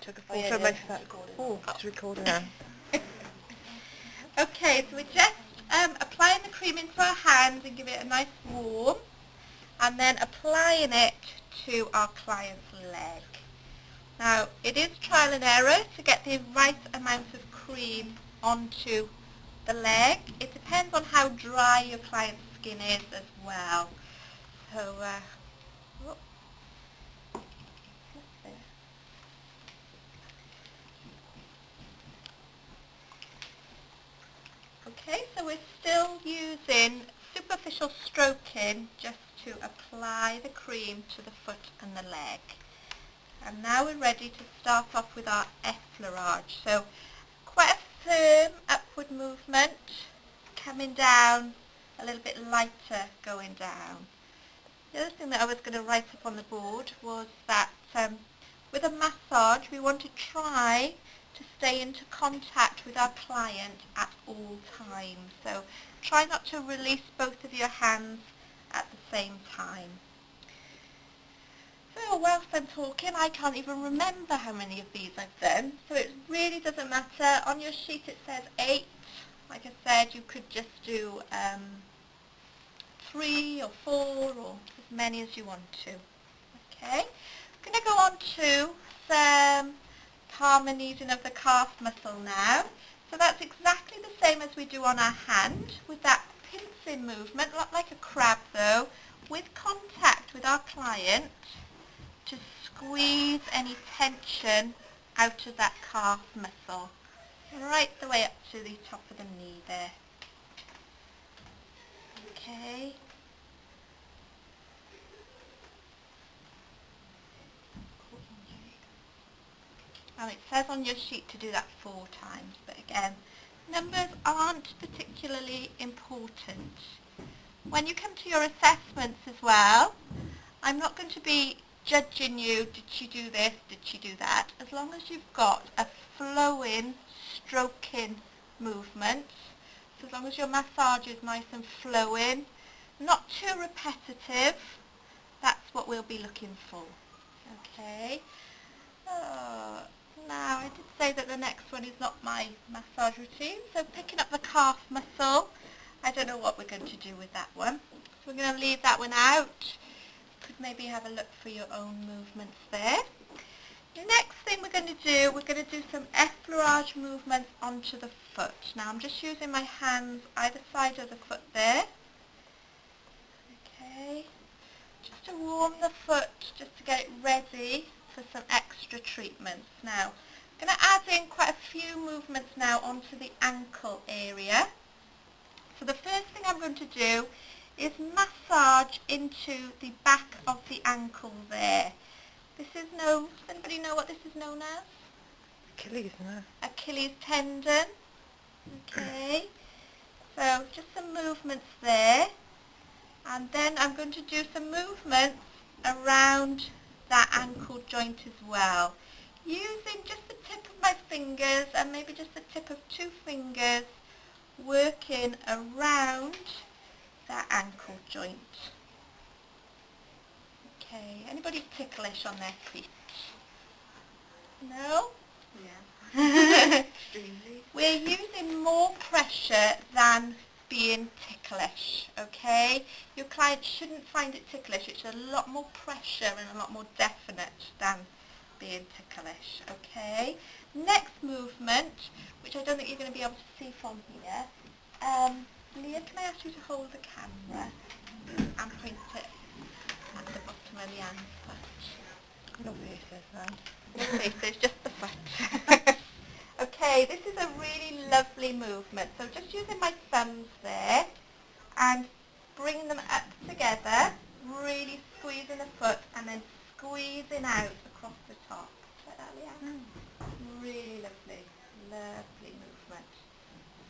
took a photo of my phone. Oh, it's recording. Yeah. Okay, so we're just applying the cream into our hands and give it a nice warm, and then applying it to our client's leg. Now, it is trial and error to get the right amount of cream onto the leg. It depends on how dry your client's skin is as well. So, okay, so we're still using superficial stroking just to apply the cream to the foot and the leg. And now we're ready to start off with our effleurage. So quite a firm upward movement, coming down, a little bit lighter going down. The other thing that I was going to write up on the board was that with a massage we want to try to stay into contact with our client at all times. So try not to release both of your hands at the same time. So whilst I'm talking, I can't even remember how many of these I've done, so it really doesn't matter. On your sheet it says 8. Like I said, you could just do 3 or 4 or as many as you want to. Okay, I'm going to go on to some palm and kneading of the calf muscle now. So that's exactly the same as we do on our hand, with that pincing movement, not like a crab though, with contact with our client, to squeeze any tension out of that calf muscle, right the way up to the top of the knee there. Okay. Now it says on your sheet to do that 4 times, but again, numbers aren't particularly important. When you come to your assessments as well, I'm not going to be judging you, did she do this, did she do that, as long as you've got a flowing, stroking movement. So as long as your massage is nice and flowing, not too repetitive, that's what we'll be looking for. Okay. Now I did say that the next one is not my massage routine, so picking up the calf muscle, I don't know what we're going to do with that one. So we're going to leave that one out. Could maybe have a look for your own movements there. The next thing we're going to do some effleurage movements onto the foot. Now I'm just using my hands either side of the foot there. Okay, just to warm the foot, just to get it ready for some extra treatments. Now I'm going to add in quite a few movements now onto the ankle area. So the first thing I'm going to do is massage into the back of the ankle there. This is known, does anybody know what this is known as? Achilles, no? Achilles tendon. Okay, so just some movements there, and then I'm going to do some movements around that ankle joint as well, using just the tip of my fingers and maybe just the tip of 2 fingers, working around that ankle joint. Okay, anybody ticklish on their feet? No? Yeah. We're using more pressure than being ticklish, okay? Your client shouldn't find it ticklish. It's a lot more pressure and a lot more definite than being ticklish, okay? Next movement, which I don't think you're going to be able to see from here, Leah, can I ask you to hold the camera and point it at the bottom of the hand foot? No faces, right? No faces, just the foot. Okay, this is a really lovely movement. So just using my thumbs there and bringing them up together, really squeezing the foot and then squeezing out across the top. Like that, Leah? Really lovely, lovely movement.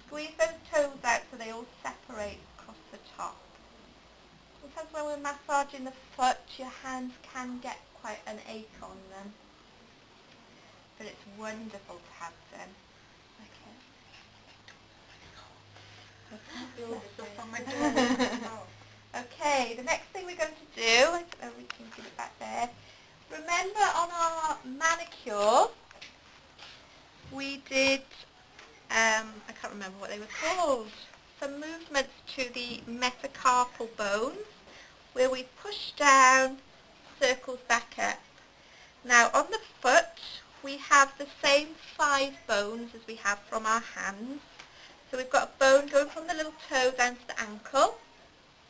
Squeeze those toes out so they all separate across the top. Sometimes when we're massaging the foot, your hands can get quite an ache on them. But it's wonderful to have them. Okay. Okay, the next thing we're going to do, we can give it back there. Remember on our manicure, we did, I can't remember what they were called, some movements to the metacarpal bones, where we push down, circles back up. Now on the foot, we have the same 5 bones as we have from our hands. So we've got a bone going from the little toe down to the ankle.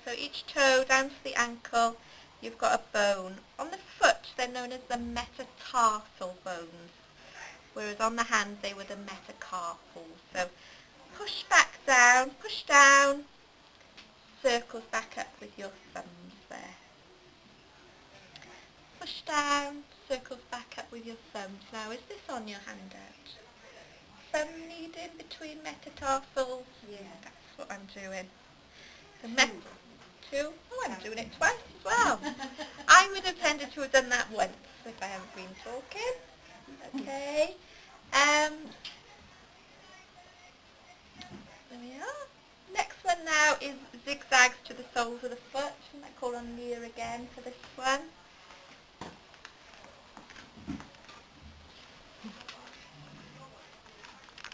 So each toe down to the ankle, you've got a bone. On the foot, they're known as the metatarsal bones, whereas on the hand, they were the metacarpal. So push back down, push down, circles back up with your thumbs there. Push down, circles back up with your thumbs. Now, is this on your handout? Thumb needed between metatarsals? Yeah, that's what I'm doing. So two. Oh, I'm doing it twice as well. I would have tended to have done that once if I haven't been talking. Okay. There we are. Next one now is zigzags to the soles of the foot. I might call on Leah again for this one.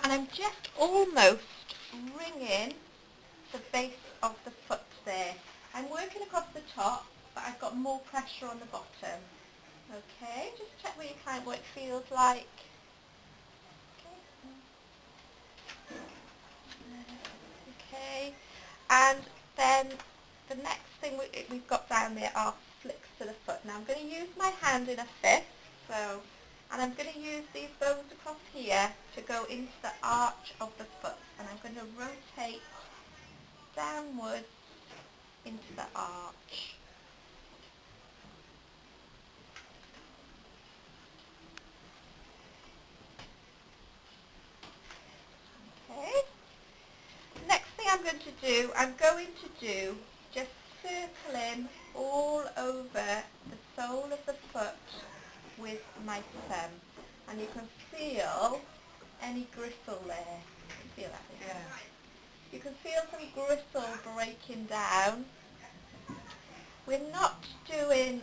And I'm just almost ringing the base of the foot there. I'm working across the top, but I've got more pressure on the bottom. Okay, just check with your client what it feels like. Okay, and then the next thing we've got down there are flicks to the foot. Now I'm going to use my hand in a fist, and I'm going to use these bones across here to go into the arch of the foot, and I'm going to rotate downwards into the arch. Okay. Next thing I'm going to do just circling all over the sole of the foot with my thumb, and you can feel any gristle there. You feel that? Yeah. You can feel some gristle breaking down. We're not doing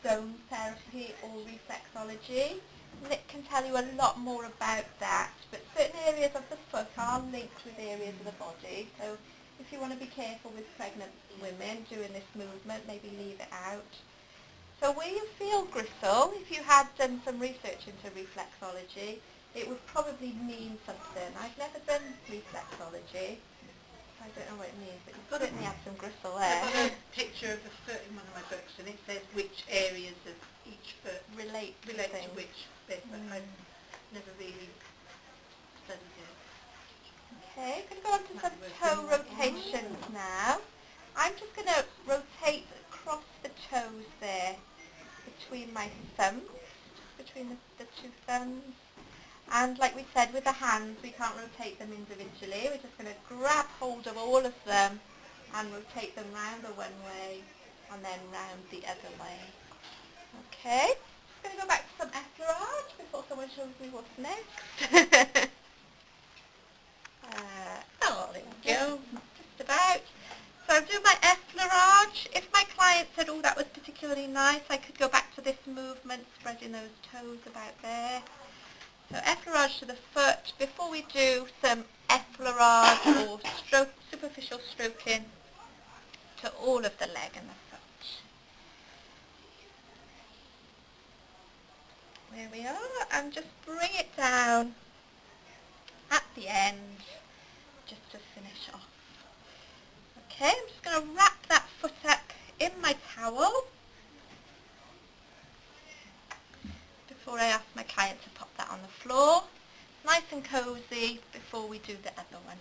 zone therapy or reflexology. Nick can tell you a lot more about that, but certain areas of the foot are linked with areas of the body. So if you want to be careful with pregnant women doing this movement, maybe leave it out. So where you feel gristle, if you had done some research into reflexology, it would probably mean something. I've never done reflexology. I don't know what it means, but you certainly have some gristle there. I've got a picture of a foot in one of my books, and it says which areas of each foot relate to which bit, but I've never really studied it. Okay, I'm going to go on to some toe rotations now. I'm just going to rotate across the toes there between my thumbs, between the 2 thumbs. And like we said, with the hands, we can't rotate them individually. We're just going to grab hold of all of them and rotate them round the one way and then round the other way. Okay, I'm going to go back to some effleurage before someone shows me what's next. Oh, there we go, just about. So I'm doing my effleurage. If my client said, oh, that was particularly nice, I could go back to this movement, spreading those toes about there. So effleurage to the foot, before we do some effleurage or superficial stroking to all of the leg and the foot. There we are, and just bring it down at the end, just to finish off. Okay, I'm just going to wrap that foot up in my towel before I ask my client to pop that on the floor. Nice and cosy before we do the other one.